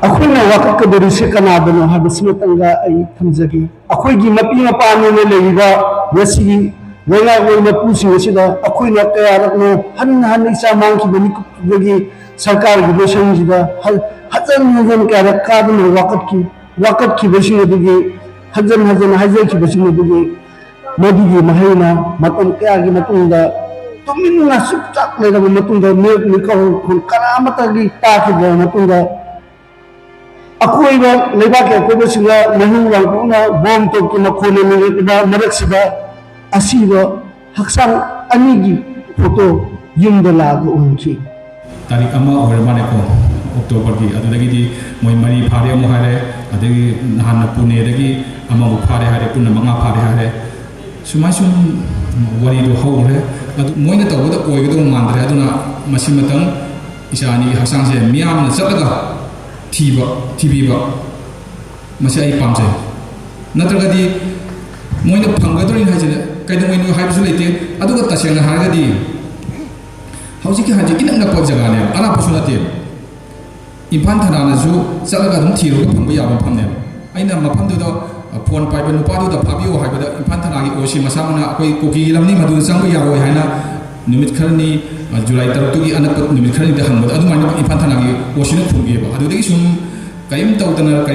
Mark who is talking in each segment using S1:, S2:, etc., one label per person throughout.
S1: ꯑꯩꯈꯣꯏꯅ ꯋꯥꯀꯠꯀꯗꯧꯔꯤꯁꯦ ꯀꯅꯥꯗꯅꯣ ꯍꯥꯏꯕꯁꯤ ꯃꯇꯥꯡꯗ ꯑꯩ ꯊꯝꯖꯒꯦ ꯑꯩꯈꯣꯏꯒꯤ ꯃꯄꯤ ꯃꯄꯥꯅ ꯂꯩꯔꯤꯕ ꯉꯁꯤꯒꯤ ꯂꯩꯉꯥꯛꯂꯣꯏ ꯃꯄꯨꯁꯤꯡ ꯑꯁꯤꯗ ꯑꯩꯈꯣꯏꯅ ꯀꯌꯥꯔꯛꯅꯣ ꯍꯟꯅ ꯍꯟꯅ ꯏꯆꯥ ꯃꯥꯡꯈꯤꯕ ꯃꯤꯀꯨꯞꯇꯨꯗꯒꯤ ꯁꯔꯀꯥꯔꯒꯤ ꯂꯣꯏꯁꯪꯁꯤꯗ ꯍꯟꯖꯟ ꯍꯟꯖꯟ ꯀꯌꯥꯔꯛ ꯀꯥꯗꯨꯅ ꯋꯥꯀꯠꯈꯤꯕꯁꯤꯡ ꯑꯗꯨꯒꯤ hajjan hajjan hajjai ki basing dugi modi gi mahayna matam kaya gi matunda tumin na suktak le da matunda ne ko kun karamata gi ta ki da matunda akoi ba leba ke ko ba singa mahu wang ko na bom to ki makhone ne da marak sida asiba haksang ani gi photo yum da la go unki
S2: tarik ama or mane ko October ki adagi di moi mari phare mo hare adagi nahan pune adagi ama mu phare hare punna manga phare hare sumai sum wari do hawre adu moi na tawda oi do mandre aduna masimatang isani hasang se miyam na chalaga thiba masi ai pamse natraga di moi na phangadori ha jene kaida moi no haibsu leite aduga tasena harga di hauji ki haji inang na pok jaga ne ana pasuna te impan thana na ju chalaga dum thiro ko phangba yaba phamne aina mafam du do phone pai banu pa du da phabio ha ba impan thana gi osi masama na akoi koki lamni madu changba yaro haina numit kharni July 3 tu gi anak numit kharni da hangba adu mani impan thana gi osi na phungi ba adu degi sum kaim tawdana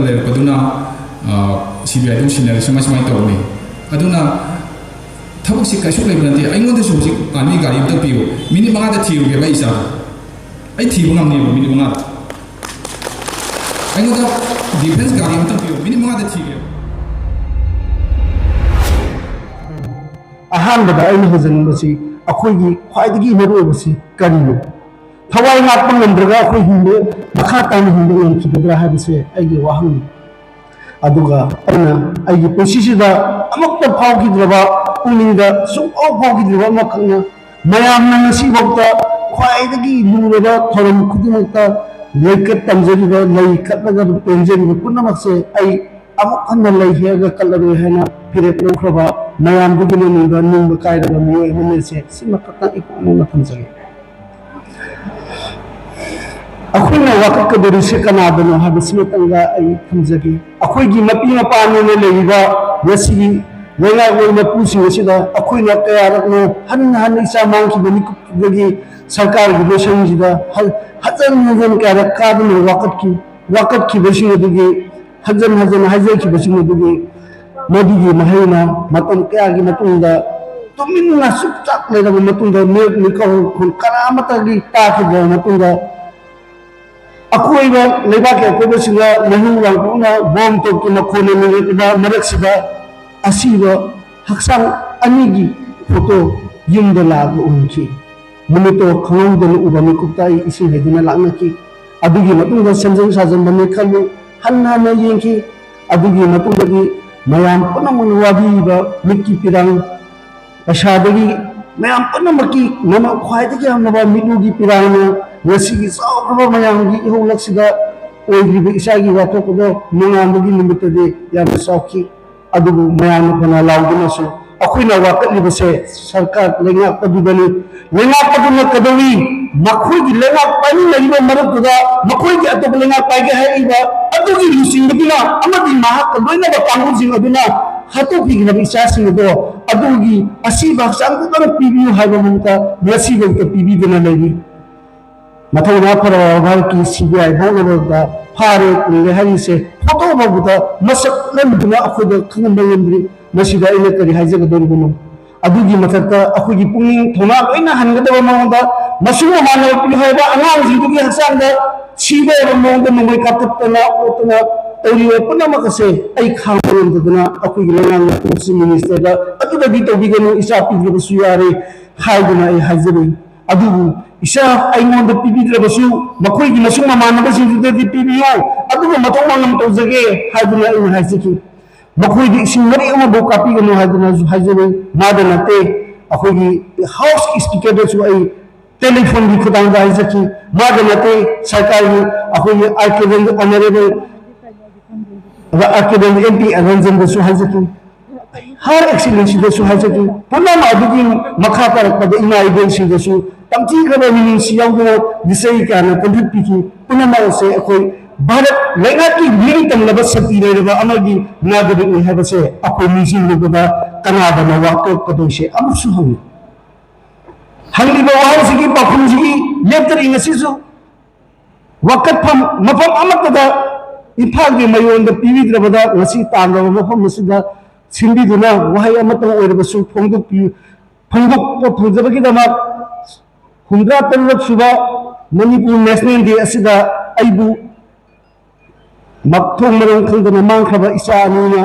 S2: le paduna CBI dum sinare sama sama tawni aduna thabak si kaisu le bante aingon de su si ani gari ta piyo mini manga da thiru ge ba isa ai thiru ngam ne mini manga aingon da defense gari ta piyo mini manga da thiru
S1: ꯑꯍꯥꯟꯕꯗ ꯑꯩꯅ ꯍꯧꯖꯅꯤꯡꯕꯁꯤ ꯑꯩꯈꯣꯏꯒꯤ ꯈ꯭ꯋꯥꯏꯗꯒꯤ ꯃꯔꯨꯑꯣꯏꯕꯁꯤ ꯀꯔꯤꯅꯣ ꯊꯋꯥꯏ ꯉꯥꯛꯄ ꯉꯝꯗ꯭ꯔꯒ ꯑꯩꯈꯣꯏ ꯍꯤꯡꯕ ꯃꯈꯥ ꯇꯥꯅ ꯍꯤꯡꯕ ꯉꯝꯈꯤꯒꯗ꯭ꯔꯥ ꯍꯥꯏꯕꯁꯦ ꯑꯩꯒꯤ ꯋꯥꯍꯪꯅꯤ ꯑꯗꯨꯒ ꯑꯩꯅ ꯑꯩꯒꯤ ꯄꯨꯟꯁꯤꯁꯤꯗ ꯑꯃꯨꯛꯇ ꯐꯥꯎꯈꯤꯗ꯭ꯔꯕ ꯄꯨꯛꯅꯤꯡꯗ ꯁꯨꯡꯐꯥꯎ ꯐꯥꯎꯈꯤꯗ꯭ꯔꯕ ꯑꯃꯈꯛꯅ ꯃꯌꯥꯝꯅ ꯉꯁꯤꯐꯥꯎꯗ ꯈ꯭ꯋꯥꯏꯗꯒꯤ ꯂꯨꯔꯕ ꯊꯧꯔꯝ ꯈꯨꯗꯤꯡꯃꯛꯇ ꯂꯩꯀꯠ ꯇꯝꯖꯔꯤꯕ ꯂꯩ ꯀꯠꯂꯒ ꯄꯦꯟꯖꯔꯤꯕ ꯄꯨꯝꯅꯃꯛꯁꯦ ꯑꯩ ꯑꯃꯨꯛ ꯍꯟꯅ ꯂꯩ ꯍꯦꯛꯑꯒ ꯀꯠꯂꯔꯣꯏ ꯍꯥꯏꯅ ꯐꯤꯔꯦꯞ ꯂꯧꯈ꯭ꯔꯕ ꯃꯌꯥꯝꯗꯨꯒꯤ ꯃꯅꯨꯡꯗ ꯅꯤꯡꯕ ꯀꯥꯏꯔꯕ ꯃꯤꯑꯣꯏ ꯑꯃꯅꯤꯁꯦ ꯁꯤꯃꯈꯛꯇꯪ ꯑꯩ ꯄꯨꯛꯅꯤꯡꯗ ꯊꯝꯖꯒꯦ ꯑꯩꯈꯣꯏꯅ ꯋꯥꯀꯠꯀꯗꯧꯔꯤꯁꯦ ꯀꯅꯥꯗꯅꯣ ꯍꯥꯏꯕꯁꯤ ꯃꯇꯥꯡꯗ ꯑꯩ ꯊꯝꯖꯒꯦ ꯑꯩꯈꯣꯏꯒꯤ ꯃꯄꯤ ꯃꯄꯥꯅ ꯂꯩꯔꯤꯕ ꯉꯁꯤꯒꯤ ꯂꯩꯉꯥꯛꯂꯣꯏ ꯃꯄꯨꯁꯤꯡ ꯑꯁꯤꯗ ꯑꯩꯈꯣꯏꯅ ꯀꯌꯥꯔꯛꯅꯣ ꯍꯟꯅ ꯍꯟꯅ ꯏꯆꯥ ꯃꯥꯡꯈꯤꯕ ꯃꯤꯀꯨꯞꯇꯨꯗꯒꯤ ꯁꯔꯀꯥꯔꯒꯤ ꯂꯣꯏꯁꯪꯁꯤꯗ ꯍꯟꯖꯟ ꯍꯟꯖꯟ ꯀꯌꯥꯔꯛ ꯀꯥꯗꯨꯅ ꯋꯥꯀꯠꯈꯤꯕꯁꯤꯡ ꯑꯗꯨꯒꯤ hajjan hajjan hajjaikibasing adugi modigi mahayna matam kayagi matunda tumin na suktak le da matunda ne ko kun karamata gi ta ki da matunda akoi ba leba ke ko basinga mahu wang ko na bom to ki makhone ne da marak sida asiba haksang anigi photo yumda la go unki munito khangong da ubami kuptai isi hedina lakna ki adugi matunda sanjang sajam bane khalu hanna na yengki adugi matundagi mayam punamang wabiba mikki pirang pasadagi mayam punamaki nama khwaidagi amnaba milugi pirang wasigi sawba mayam gi iholaksida oigribi isagi watokodo mangamagi limitade yam sawki adugu mayam kana lawduna so akhina wakatlibase sarkar lengak padubani lengak paduna kadawi makhoi gi lengak pani laiba marukuda makhoi gi atop lengak paige haiba adugi lusingdina amadi mahak loina ba pangusing aduna hatu pigna bisasing do adugi asiba sangku tan pibiu haiba muta masi go to pibi dina lagi mathona phara bhar ki CBI bhagawada phare le hari se photo babuda masak lamduna akhoda khangba yendri masida ina kari haijaga dorguno adugi mathakta akhogi pungning thona loina hangadaba mangda masuma manal pi haiba angang jidugi hasangda sibe mongda mumbai kaptana otna tawriwe punamakase ai khangonduna akhogi lengang policy minister da aduda bi tobiganu isa pidru suyare haiduna ai haijabi adugu isa aingonda pibidrebasu makhoi masuma manabasingda di pibiyo aduga matongmangam tawjage haiduna ai haijaki makhoi di singari ama bo kapi ganu haiduna haijabi madanate akhogi house speaker da su ai telephone di khudang da haijaki madanate sarkari akhogi arkeven honorable arkeven MP arranjan da su haijaki har excellency da su haijaki punam adugi makha parakpada ina ibel sing da su tamchi gaba ni si yauduna disai kana contribute piki punam se akoi Bharat लेनाकी निंगतम लब शक्ति लेरबा अमगी नागरिक नि हैबसे अखोय missing लुबदा कनादना walk कदोसे अमसु hung हंगिबा वाहसिगी पाखुमसिगी लेप्तरी ngasisu wakatpham mafam amakada imphal gi mayonda piwidrabada ngasi tangraba mafam masida simbiduna wahay amatang oirabasu phongduk phongjabagi dama humdra taruk suba manipur national day asida aibu makthong marang khangdana mangkhaba isa anuna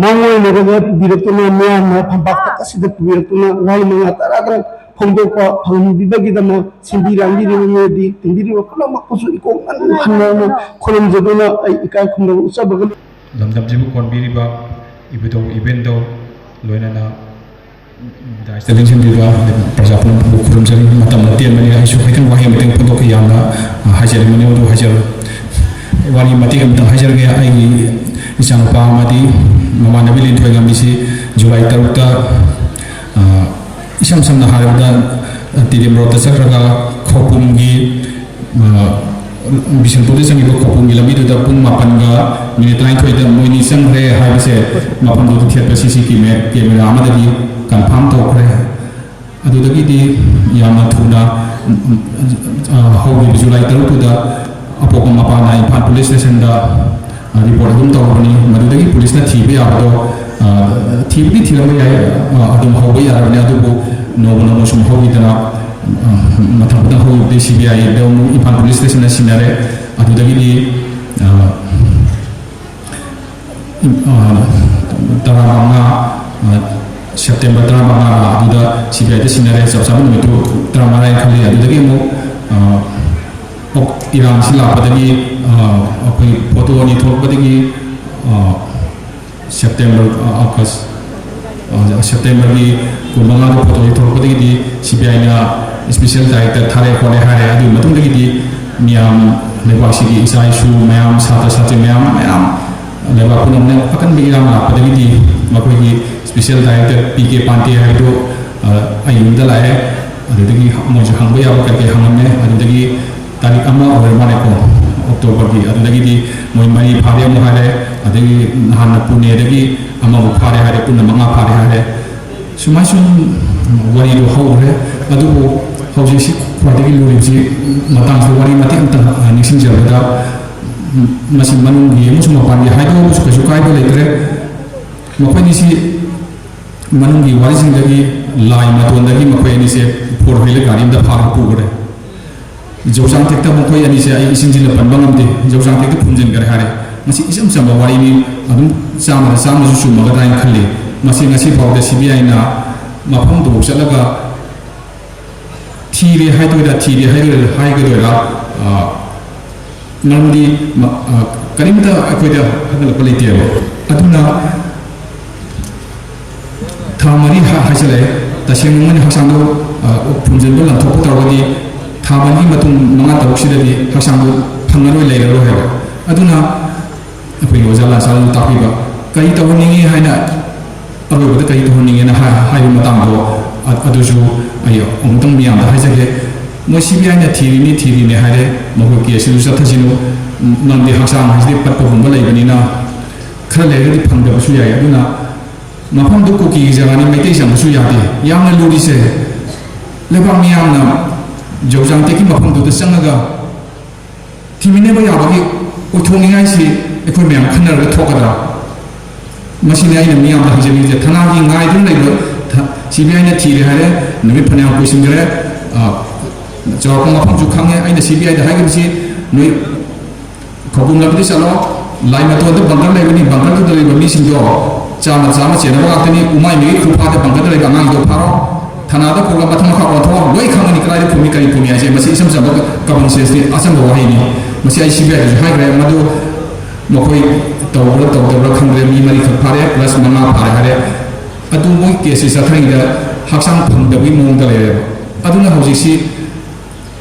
S1: mangoi naraga biratuna miyamna phambakta asida biratuna wahay manga taradang phongdokpa phangdibagi dama simbiranggi rimedi tindiri wakala makpusu ikong anu hanna kholam jaduna ai ikai khumda usabaga
S2: lamdam jibu konbiriba ibudo ibendo loinana daistelin sindiba prajapun khum jari matam tian mani ai su khaikan wahi mateng pondok yamna hajar mani odu hajar wali mati kam ta hajar ge ai isang pa mati mama nabi lin thoi ngam bisi July 3 ta isam samna harada tidim rota sakraga khopumgi Bisanpuri sangi bo khopumgi labi da pung mapan ga minit lain thoi da moini sang re ha se mapan do thiat pa CC camera amada di confirm to kre adu dagi di yama thuna hobi July 3 da apoko mapana Imphal police station da report dum tawni madu dagi police na thibe abdo thibi thilama ya adum hobi ya rabne adu bo no sum hobi dana mathapda hobi CBI da Imphal police station na sinare adu dagi di tarabanga September tarabanga adu da CBI da sinare sabsabu mitu taramara khali adu dagi mo Iran sila padagi apoi photo ni thok padagi September August September ni kumanga do photo ni thok padagi di CBI na special director thare khone hare adu matung dagi di miam lebasi gi isai su mayam sata mayam leba punam ne akan bilang la padagi di makoi gi special director PK Panti hai do ayun da lae adu dagi mo jo hangbo ya ka ke hangame adu dagi tarik ama or mane ko October gi adu dagi di moi mari phare mo hare adagi nahan pune dagi ama mo phare hare punna manga phare hare sumai sum wari do hore adu hauji si khwadagi luri ji matang so wari mati anta nising jabada masin manung gi mo sum pan gi haido mo su kai do letre mo pani si manung gi wari sing dagi lai maton dagi mo pani se for wheel garim da phar pu gore Jauhsang tekta mungkoi ani se ai isinjil panbangam de jauhsang tekta punjin gar hare masi isam sama wari ni adum sama su sum ga tain khalle masi ngasi phaw da CBI na mafam do chalaga thire haido ga do nandi karimta akoida hadal polite aduna thamari hasale taseng mun hasando punjin do lan thok tawagi thamani matung manga taruksidadi hasangdu phangaroi leiraro heba aduna apoi ojala sal tapiba kai tawningi haina aroba kai tawningi na hai matam do aduju ayo ongtang miyam da hajage mo CBI na thiri ni hare mo ke silu sathajinu nandi hasang hajde patpa humba leibani na khara leiradi phangda su ya aduna mafam du ko ki jagani meitei sam su ya de yamna luri se lebang miyam na Jauhsang teki mafam do sangaga timine ba yabagi othongi ngai si ekoi mem khanar ga thokada masine ai na miyam da hajemi je thana gi ngai dum nei lo CBI na thire hare nami phanya ko singre jawab mafam ju khange ai na CBI da hage si noi khobum labdi salo lai ma to da bangal lai ni bangal to dai bami sing do chama chena ba tani umai ni khupa da bangal lai ngai do pharo Tanada program batang kau atau doi kau ni kelai pumi aja masih isam sama kawan saya sendiri asam bawah ini masih ICB aja hai kaya madu makoi tahu kang remi mari kepare plus mana pare adu moi kesi sakring da haksang pangdawi mong dale adu na hausi si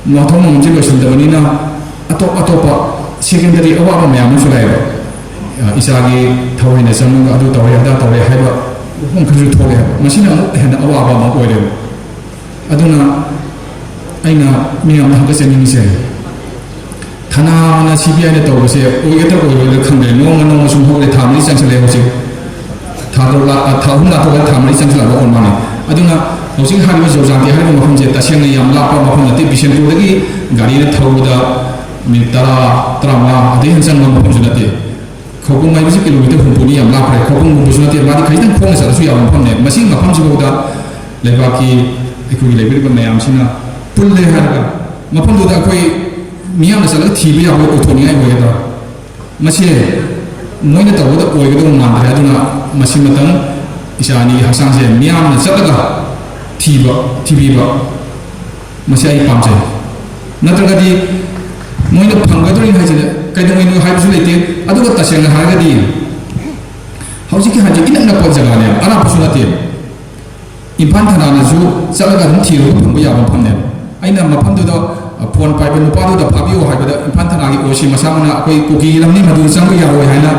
S2: mothong mong jigo sendiri na atau pa secondary awak apa yang musuh lagi isagi tahu ini sama adu tahu ada hai ba mong kerja thole masih na hena awak apa mau boleh aduna aina miyam na hagase ni se ꯐꯅꯥꯅ CBIꯅ ꯇꯧꯕꯁꯦ ꯑꯣꯏꯒꯗ꯭ꯔꯥ ꯑꯣꯏꯔꯣꯏꯗ꯭ꯔꯥ ꯈꯪꯗ꯭ꯔꯦ ꯅꯣꯡꯃ ꯁꯨꯝ ꯍꯧꯔꯦ ꯊꯥ ꯃꯔꯤ ꯆꯪꯁꯤꯜꯂꯦ ꯍꯧꯖꯤꯛ ꯊꯥ ꯑꯍꯨꯝ ꯂꯥꯛꯊꯣꯛꯑꯒ ꯊꯥ ꯃꯔꯤ ꯆꯪꯁꯤꯜꯂꯛꯄ ꯑꯣꯏ ꯃꯥꯜꯂꯦ ꯑꯗꯨꯅ ꯍꯧꯖꯤꯛ ꯍꯥꯏꯔꯤꯕ ꯖꯧꯖꯥꯟꯇꯤ ꯍꯥꯏꯔꯤꯕ ꯃꯐꯝꯁꯦ ꯇꯁꯦꯡꯅ ꯌꯥꯝ ꯂꯥꯞꯄ ꯃꯐꯝ ꯅꯠꯇꯦ ꯕꯤꯁꯦꯟꯄꯨꯔꯗꯒꯤ ꯒꯥꯔꯤꯅ ꯊꯧꯕꯗ ꯃꯤꯅꯤꯠ 10 15 ꯑꯗꯩ ꯍꯦꯟꯅ ꯆꯪꯕ ꯃꯐꯝꯁꯨ ꯅꯠꯇꯦ ꯈꯧꯄꯨꯝ ꯍꯥꯏꯕꯁꯤ ꯀꯤꯂꯣꯃꯤꯇꯔ 60ꯅꯤ ꯌꯥꯝ ꯂꯥꯞꯈ꯭ꯔꯦ ꯈꯧꯄꯨꯝꯒꯨꯝꯕꯁꯨ ꯅꯠꯇꯦ ꯃꯥꯗꯤ ꯈꯤꯇꯪ ꯈꯣꯡꯅ ꯆꯠꯂꯁꯨ ꯌꯥꯕ ꯃꯐꯝꯅꯦ ꯃꯁꯤ ꯃꯐꯝꯁꯤꯐꯥꯎꯗ ꯂꯩꯕꯥꯛꯀꯤ ꯑꯩꯈꯣꯏꯒꯤ ꯂꯩꯕꯤꯔꯤꯕ ꯃꯌꯥꯝꯁꯤꯅ ꯄꯨꯜꯂꯦ ꯍꯥꯏꯔꯒ ꯃꯐꯝꯗꯨꯗ ꯑꯩꯈꯣই ꯃꯤꯌꯥꯝꯅ ꯆꯠꯂꯒ ꯊꯤꯕ ꯌꯥꯕ ꯑꯣꯏꯊꯣꯛꯅꯤꯡꯉꯥꯏ ꯑꯣꯏꯒꯗ꯭ꯔꯥ ꯃꯁꯤ ꯃꯣꯏꯅ ꯇꯧꯕꯗ ꯑꯣꯏꯒꯗꯧꯕ ꯃꯥꯟꯗ꯭ꯔꯦ ꯑꯗꯨꯅ ꯃꯁꯤ ꯃꯇꯝ ꯏꯆꯥ ꯑꯅꯤꯒꯤ ꯍꯛꯆꯥꯡꯁꯦ ꯃꯤꯌꯥꯝꯅ ꯆꯠꯂꯒ ꯊꯤꯕꯤꯕ ꯃꯁꯤ ꯑꯩ ꯄꯥꯝꯖꯩ ꯅꯠꯇ꯭ꯔꯒꯗꯤ ꯃꯣꯏꯅ ꯐꯪꯒꯗꯧꯔꯤꯅ ꯍꯥꯏꯁꯤꯗ ꯀꯩꯗꯧꯉꯩꯅꯣ ꯍꯥꯏꯕꯁꯨ ꯂꯩꯇꯦ ꯑꯗꯨꯒ ꯇꯁꯦꯡꯅ ꯍꯥꯏꯔꯒꯗꯤ ꯍꯧꯖꯤꯛꯀꯤ ꯍꯥꯏꯁꯤ ꯏꯅꯛ ꯅꯛꯄ ꯖꯒꯥꯅꯦꯕ ꯑꯔꯥꯞꯄꯁꯨ ꯅꯠꯇꯦ ꯏꯝꯐꯥꯜ ꯊꯅꯥꯅꯁꯨ ꯆꯠꯂꯒ ꯑꯗꯨꯝ ꯊꯤꯔꯒ ꯐꯪꯕ ꯌꯥꯕ ꯃꯐꯝꯅꯦꯕ ꯑꯩꯅ ꯃꯐꯝꯗꯨꯗ ꯐꯣꯟ ꯄꯥꯏꯕ ꯅꯨꯄꯥꯗꯨꯗ ꯐꯥꯕꯤꯌꯨ ꯍꯥꯏꯕꯗ ꯏꯝꯐꯥꯜ ꯊꯅꯥꯒꯤ ꯑꯣꯏꯁꯤ ꯃꯁꯥꯃꯛꯅ ꯑꯩꯈꯣꯏ ꯀꯨꯀꯤꯒꯤ ꯂꯝꯅꯤ ꯃꯗꯨꯗ ꯆꯪꯕ ꯌꯥꯔꯣꯏ ꯍꯥꯏꯅ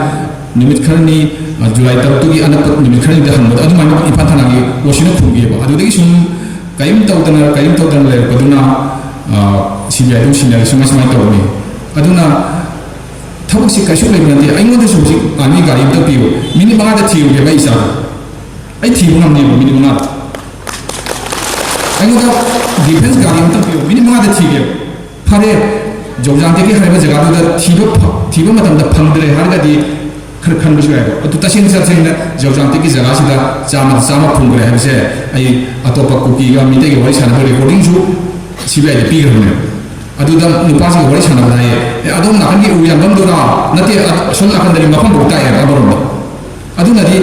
S2: ꯅꯨꯃꯤꯠ ꯈꯔꯅꯤ ꯖꯨꯂꯥꯏ 3ꯒꯤ ꯑꯅꯛꯄ ꯅꯨꯃꯤꯠ ꯈꯔꯅꯤꯗ ꯍꯪꯕꯗ ꯑꯗꯨꯃꯥꯏꯅ ꯏꯝꯐꯥꯜ ꯊꯅꯥꯒꯤ ꯑꯣꯏꯁꯤꯅ ꯈꯨꯝꯕꯤꯌꯦꯕ ꯑꯗꯨꯗꯒꯤ ꯁꯨꯝ ꯀꯔꯤꯝ ꯇꯧꯗꯅ ꯂꯩꯔꯛꯄꯗꯨꯅ CBI ꯑꯗꯨꯝ ꯁꯤꯟꯅꯔꯦ ꯁꯨꯃꯥꯏꯅ ꯇꯧꯕꯅꯤ ꯑꯗꯨꯅ ꯊꯕꯛꯁꯤ ꯀꯩꯁꯨ ꯂꯩꯕ ꯅꯠꯇꯦ ꯑꯩꯉꯣꯟꯗꯁꯨ ꯍꯧꯖꯤꯛ ꯑꯥꯔꯃꯤ ꯒꯥꯔꯤ ꯑꯝꯇ ꯄꯤꯌꯨ ꯃꯤꯅꯤꯠ 5ꯗ ꯊꯤꯔꯨꯒꯦꯕ ꯑꯩ ꯏꯆꯥꯗ ꯑꯩ ꯊꯤꯕ ꯉꯝꯅꯦꯕ ꯃꯤꯅꯤꯠ 5ꯗ ꯑꯩꯉꯣꯟꯗ ꯗꯤꯐꯦꯟꯁ ꯒꯥꯔꯤ ꯑꯝꯇ ꯄꯤꯌꯨ ꯃꯤꯅꯤꯠ 5ꯗ ꯊꯤꯒꯦꯕ ꯐꯔꯦ ꯖꯧꯖꯥꯟꯇꯦꯒꯤ ꯍꯥꯏꯔꯤꯕ ꯖꯒꯥꯗꯨꯗ ꯊꯤꯕ ꯃꯇꯝꯗ ꯐꯪꯗ꯭ꯔꯦ ꯍꯥꯏꯔꯒꯗꯤ ꯈꯔ ꯈꯟꯕꯁꯨ ꯌꯥꯏꯕ ꯑꯗꯨ ꯇꯁꯦꯡꯅ ꯖꯧꯖꯥꯟꯇꯦꯒꯤ ꯖꯒꯥꯁꯤꯗ ꯆꯥꯝꯃ ꯐꯪꯈ꯭ꯔꯦ ꯍꯥꯏꯕꯁꯦ ꯑꯩ ꯑꯇꯣꯞꯄ ꯀꯨꯀꯤꯒ ꯃꯤꯇꯩꯒ ꯋꯥꯔꯤ ꯁꯥꯟꯅꯕ ꯔꯦꯀꯣꯔꯗꯤꯡꯁꯨ CBIꯗ ꯄꯤꯈ꯭ꯔꯕꯅꯦꯕ ꯑꯗꯨꯗ ꯅꯨꯄꯥꯁꯤꯒ ꯋꯥꯔꯤ ꯁꯥꯟꯅꯕꯗ ꯍꯥꯏꯌꯦ ꯑꯗꯣꯝ ꯅꯥꯀꯟꯒꯤ ꯎ ꯌꯥꯟꯐꯝꯗꯨꯔ ꯅꯠꯇꯦ ꯑꯁꯣꯝ ꯅꯥꯀꯟꯗꯗꯤ ꯃꯐꯝꯐꯥꯎ ꯇꯥꯛꯑꯦꯕ ꯑꯃꯔꯣꯝꯗ ꯑꯗꯨꯅꯗꯤ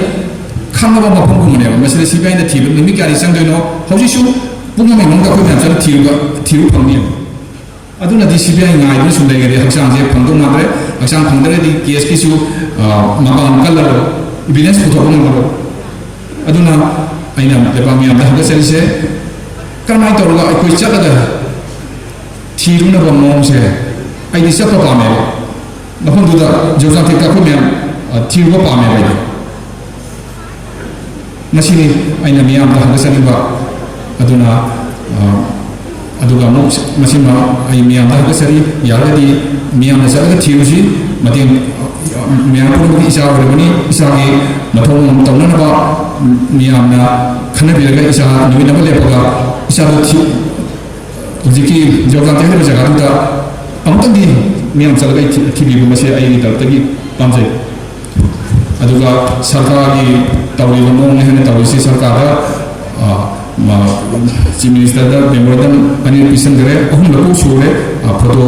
S2: ꯈꯪꯉꯕ ꯃꯐꯝꯒꯨꯝꯕꯅꯦꯕ ꯃꯁꯤꯗ CBIꯅ ꯊꯤꯕ ꯅꯨꯃꯤꯠ ꯀꯌꯥꯅꯤ ꯆꯪꯗꯣꯏꯅꯣ ꯍꯧꯖꯤꯛꯁꯨ ꯄꯨꯡ ꯑꯃꯒꯤ ꯃꯅꯨꯡꯗ ꯑꯩꯈꯣই ꯃꯌꯥꯝ ꯆꯠꯂ ꯊꯤꯕ ꯐꯪꯅꯤꯕ ꯑꯗꯨꯅꯗꯤ CBI ꯉꯥꯏꯗꯨꯅ ꯁꯨꯝ ꯂꯩꯔꯗꯤ ꯍꯛꯆꯥꯡꯁꯦ ꯐꯪꯗꯧ ꯃꯥꯟꯗ꯭ꯔꯦ ꯍꯛꯆꯥꯡ ꯐꯪꯗ꯭ꯔꯒꯗꯤ ꯀꯦꯁꯀꯤꯁꯨ ꯃꯄꯥꯟ ꯀꯜꯂꯔꯣꯏ ꯏꯕꯤꯗꯦꯟꯁ ꯄꯨꯊꯣꯛꯄ ꯉꯝꯃꯔꯣꯏ ꯑꯗꯨꯅ ꯑꯩꯅ ꯂꯩꯕꯥꯛ ꯃꯤꯌꯥꯝꯗ ꯍꯪꯒꯠꯆꯔꯤꯁꯦ ꯀꯔꯝꯍꯥꯏꯅ ꯇꯧꯔꯒ ꯑꯩꯈꯣꯏ ꯆꯠꯂꯒ ꯊꯤꯔꯨꯅꯕ ꯃꯑꯣꯡꯁꯦ ꯑꯩꯗꯤ ꯆꯠꯄ ꯄꯥꯝꯃꯦꯕ ꯃꯐꯝꯗꯨꯗ ꯖꯧꯖꯥꯟꯇꯦꯛꯇ ꯑꯩꯈꯣꯏ ꯃꯌꯥꯝ ꯊꯤꯔꯨꯕ ꯄꯥꯝꯃꯦꯕ ꯑꯩꯗꯤ ꯃꯁꯤꯅꯤ ꯑꯩꯅ ꯃꯤꯌꯥꯝꯗ ꯍꯪꯒꯠꯆꯅꯤꯡꯕ ꯑꯗꯨꯅ ꯑꯗꯨꯒ ꯑꯃꯨꯛ ꯃꯁꯤꯃ ꯑꯩ ꯃꯤꯌꯥꯝꯗ ꯍꯪꯒꯠꯆꯔꯤ ꯌꯥꯔꯒꯗꯤ ꯃꯤꯌꯥꯝꯅ ꯆꯠꯂꯒ ꯊꯤꯔꯨꯁꯤ ꯃꯇꯦꯡ ꯃꯤꯌꯥꯝ ꯄꯨꯝꯅꯃꯛꯀꯤ ꯏꯆꯥ ꯑꯣꯏꯔꯕꯅꯤ ꯏꯆꯥꯒꯤ ꯃꯊꯧ ꯇꯧꯅꯅꯕ ꯃꯤꯌꯥꯝꯅ ꯈꯟꯅꯕꯤꯔꯒ ꯏꯆꯥ ꯅꯨꯃꯤꯠ ꯑꯃ ꯂꯦꯞꯄꯒ ꯏꯆꯥꯗ ꯍꯧꯖꯤꯛꯀꯤ ꯖꯧꯖꯥꯟꯇꯦ ꯍꯥꯏꯔꯤꯕ ꯖꯒꯥꯗꯨꯗ ꯑꯃꯨꯛꯇꯪꯗꯤ ꯃꯤꯌꯥꯝ ꯆꯠꯂꯒ ꯊꯤꯕꯤꯕ ꯃꯁꯤ ꯑꯩꯒꯤ ꯇꯔꯐꯇꯒꯤ ꯄꯥꯝꯖꯩ ꯑꯗꯨꯒ ꯁꯔꯀꯥꯔꯒꯤ ꯇꯧꯔꯤꯕ ꯃꯑꯣꯡ ꯍꯦꯟꯅ ꯇꯧꯔꯤꯁꯤ ꯁꯔꯀꯥꯔꯗ ꯆꯤꯐ ꯃꯤꯅꯤꯁꯇꯔꯗ ꯃꯦꯃꯣꯔꯦꯟꯗꯝ ꯑꯅꯤꯔꯛ ꯄꯤꯁꯤꯟꯈ꯭ꯔꯦ 3ꯂꯛ ꯁꯨꯔꯦ ꯐꯣꯇꯣ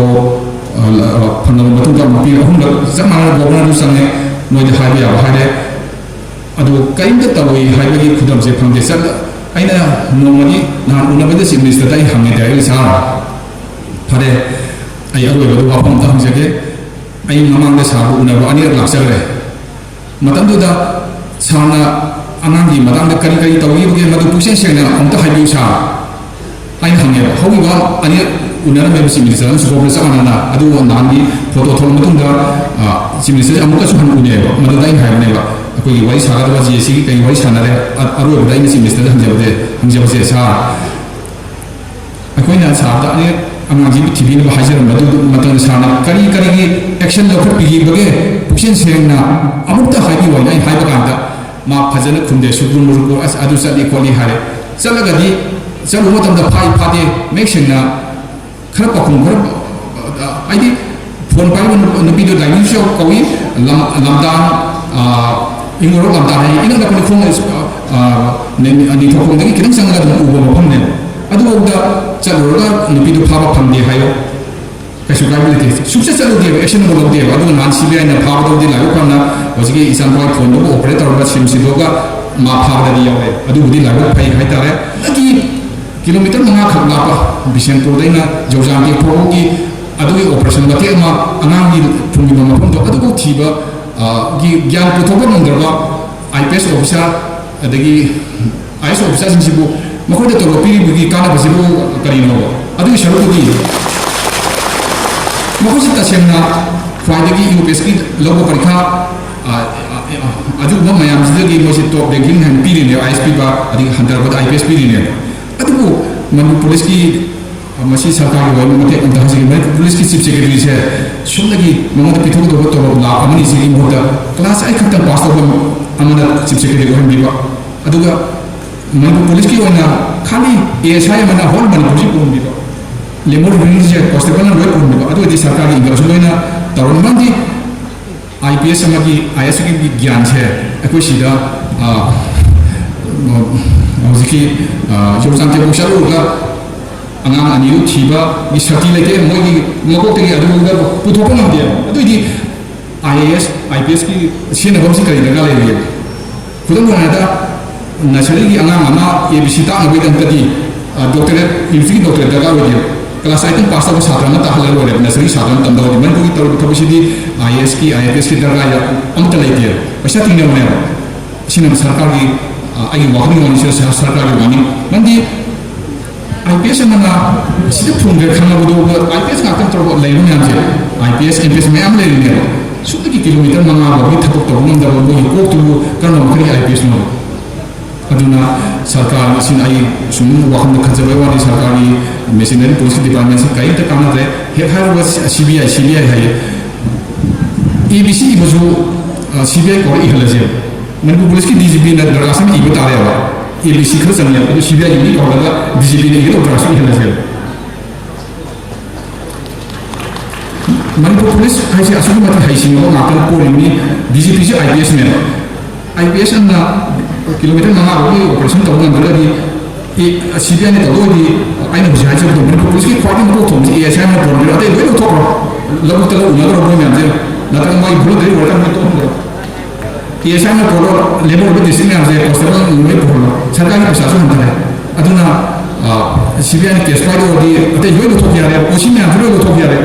S2: ꯐꯪꯂꯕ ꯃꯇꯨꯡꯗ ꯑꯃꯨꯛ 3ꯂꯛ ꯆꯞ ꯃꯥꯟꯅꯅ ꯒꯣꯕꯔꯅꯔꯁꯨ ꯆꯪꯉꯦ ꯃꯣꯏꯗ ꯍꯥꯏꯕ ꯌꯥꯕ ꯍꯥꯏꯔꯦ ꯑꯗꯨ ꯀꯔꯤꯝꯇ ꯇꯧꯏ ꯍꯥꯏꯕꯒꯤ ꯈꯨꯗꯝꯁꯦ ꯐꯪꯗꯦ ꯑꯩꯅ ꯅꯣꯡꯃꯗꯤ ꯅꯍꯥꯟ ꯎꯅꯕꯗ ꯆꯤꯐ ꯃꯤꯅꯤꯁꯇꯔꯗ ꯑꯩ ꯍꯪꯉꯦ ꯗꯥꯏꯔꯦꯛ ꯁꯥꯔ ꯐꯔꯦ ꯑꯩ ꯑꯔꯣꯏꯕꯗ ꯋꯥꯐꯝ ꯑꯃꯇ ꯍꯪꯖꯒꯦ ꯑꯩ ꯃꯃꯥꯡꯗ ꯁꯥꯔꯕꯨ ꯎꯅꯕ 2ꯔꯛ ꯂꯥꯛꯆꯈ꯭ꯔꯦ ꯃꯇꯝꯗꯨꯗ ꯁꯥꯔꯅ ꯑꯉꯥꯡꯒꯤ ꯃꯇꯥꯡꯗ ꯀꯔꯤ ꯇꯧꯈꯤꯕꯒꯦ ꯃꯗꯨ ꯄꯨꯛꯆꯦꯟ ꯁꯦꯡꯅ ꯑꯃꯨꯛꯇ ꯍꯥꯏꯕꯤꯌꯨ ꯁꯥꯔ ꯑꯩꯅ ꯍꯪꯉꯦꯕ ꯍꯧꯈꯤꯕ 2ꯔꯛ ꯎꯅꯔꯝꯃꯦꯕ ꯆꯤꯐ ꯃꯤꯅꯤꯁꯇꯔ ꯑꯃꯁꯨ ꯒꯣꯕꯔꯅꯔ ꯆꯞ ꯃꯥꯟꯅꯅ ꯑꯗꯨꯒ ꯅꯍꯥꯟꯒꯤ ꯐꯣꯇꯣ ꯊꯣꯛꯂꯕ ꯃꯇꯨꯡꯗ ꯆꯤꯐ ꯃꯤꯅꯤꯁꯇꯔꯁꯦ ꯑꯃꯨꯛꯀꯁꯨ ꯍꯟꯅ ꯎꯅꯩꯑꯕ ꯃꯗꯨꯗ ꯑꯩꯅ ꯍꯥꯏꯕꯅꯦꯕ ꯑꯩꯈꯣꯏꯒꯤ ꯋꯥꯔꯤ ꯁꯥꯒꯗꯕ GSCꯒꯤ ꯀꯔꯤ ꯋꯥꯔꯤ ꯁꯥꯟꯅꯔꯦ ꯑꯔꯣꯏꯕꯗ ꯑꯩꯅ ꯆꯤꯐ ꯃꯤꯅꯤꯁꯇꯔꯗ ꯍꯪꯖꯕꯁꯦ ꯁꯥꯔ ꯑꯩꯈꯣꯏꯅ ꯁꯥꯔꯗ ꯑꯉꯥꯡꯁꯤꯕꯨ ꯊꯤꯕꯤꯅꯕ ꯍꯥꯏꯖꯔꯝꯕ ꯑꯗꯨ ꯃꯇꯝꯗ ꯁꯥꯔꯅ ꯀꯔꯤꯒꯤ ꯑꯦꯛꯁꯟ ꯂꯧꯈꯠꯄꯤꯈꯤꯕꯒꯦ ꯄꯨꯛꯆꯦꯟ ꯁꯦꯡꯅ ꯑꯃꯨꯛꯇ ꯍꯥꯏꯕꯤꯌꯨ ꯍꯥꯏꯅ ꯑꯩ ꯍꯥꯏꯕ ꯀꯥꯟꯗ ꯃꯥ ꯐꯖꯅ ꯈꯨꯝꯗꯦ ꯁꯨꯛꯔꯨ ꯑꯁ ꯑꯗꯨ ꯆꯠꯂꯤ ꯈꯣꯠꯂꯤ ꯍꯥꯏꯔꯦ ꯆꯠꯂꯒꯗꯤ ꯆꯠꯂꯨꯕ ꯃꯇꯝꯗ ꯐꯥꯗꯦ ꯃꯌꯦꯛ ꯁꯦꯡꯅ खर पाखुम खर आइदि फोन पाइब नुपीदो लाइनिंगसु कौई लमदान इंगोरो लमदान है इना लकनि खोंग नि थोखोंदगी खिदंग संगा दम उबो मफमने अदुबोदा चलोरगा नुपीदो फाबा फंदे हायो कैसु काबिलिटी सुक्सेस चलोदे एक्शन बोलदे अदु नान सीबीआई ना फाबदोदि लायो खाना होजिगे इसान पाइ फोन दो ऑपरेटर गा सिमसिदोगा मा फाबदि यावे अदुबुदि लायो फाइ हाइतारे अदि किलोमीटर 5 खक लापा बिशेनपुर दैना जौजांगी फोगी अदुगी ऑपरेशन बते मा अनांगी फुंगी मफम दो अदुगो थीबा गी ज्ञान पुथोबा नंदरबा आईपीएस ऑफिसर अदगी आईएस ऑफिसर सिंसिबु मखोदे तो पिरिबुगी काना बसिबु करिनो अदुगी शरुदी मखोसि तसेंना ख्वाइदगी यूपीएस की लोगो परीक्षा अदुगो मयाम जिदगी मोसि टॉप रैंकिंग हन पिरिने आईएसपी बा अदगी हंटर बद आईपीएस पिरिने अदुगो मनु पुलिस की मसी सरकार की वही मते अंत हसी मैं पुलिस की चीफ सेक्रेटरी से सुन लगी ममता पिथुक दो तो ला अमनी से मोटा क्लास आई खत्म पास तो अमना चीफ सेक्रेटरी को हम दिवा अदुगा मैं पुलिस की वना खाली एएसआई मना होल मन पुलिस को दिवा लेमोर रिलीज से कांस्टेबल ना रोय को दिवा अदुगा दी सरकार की इंग्लिश लोइना तरुण मंदी आईपीएस की आईएएस की ज्ञान से अकोई सीधा हौजिकी जोरसांते पोशारुगा अंगाम अनिरु थीबा की शक्ति लेके मोगी मकोते की अदुगा पुथोपन हम दिया अदुदी आईएएस आईपीएस की सेनबम से करी लगा ले लिए खुदम बनाता नर्सरी की अंगाम अमा एबीसी ता नबे दंतदी डॉक्टरेट यूनिवर्सिटी डॉक्टरेट दगा हो दिया क्लास 8 पास तक छात्र में ताहल हो रे नर्सरी छात्र में तंदो मन को तरह थबसिदी आईएएस की आईपीएस की दरगा या अमत लेते पैसा तीन ने सिनेमा सरकार की आई वाहनी वानी से सरकार की वानी मंदी आईपीएस मना सिर्फ फुंगे खाना बुदो आईपीएस का कंट्रोल लेने में आजे आईपीएस एमपीएस में आम लेने में सुध की किलोमीटर मंगा बगी थपक तो बंद दबो बगी को तो करना मखरी आईपीएस में अदुना सरकार सिन आई सुन वाहन खजबे वाली सरकारी मशीनरी पुलिस डिपार्टमेंट से कई तक काम रहे हे हर बस सीबीआई है एबीसी बजू सीबीआई को इहलजे मन पुलिस की डीजीपी ने दरगाह में इबता रहा एबीसी खर चलने तो सीबीआई की कॉलगा डीजीपी ने ये ऑपरेशन इहलजे मन पुलिस है असुल मत है सिंह को नाटक को लिमनी डीजीपी से आईपीएस अन्ना किलोमीटर मंगा होगी ऑपरेशन तो बंद कर दी सीबीआई ने तो दी आई ने बुझाई जब तो मन पुलिस की क्वार्टर में तो एएसआई में बोल रहा है वे तो लगो तक उन्हें रोक में आते नतन माई भूल दे वर्तन में तो एएसआई में बोलो लेबर में डिस्ट्रिक्ट में आते कांस्टेबल में बोलो सरकारी प्रशासन होता है अदुना सीबीआई ने केस फाइल हो दी अते यो तो क्या है उसी में आते लो तो क्या है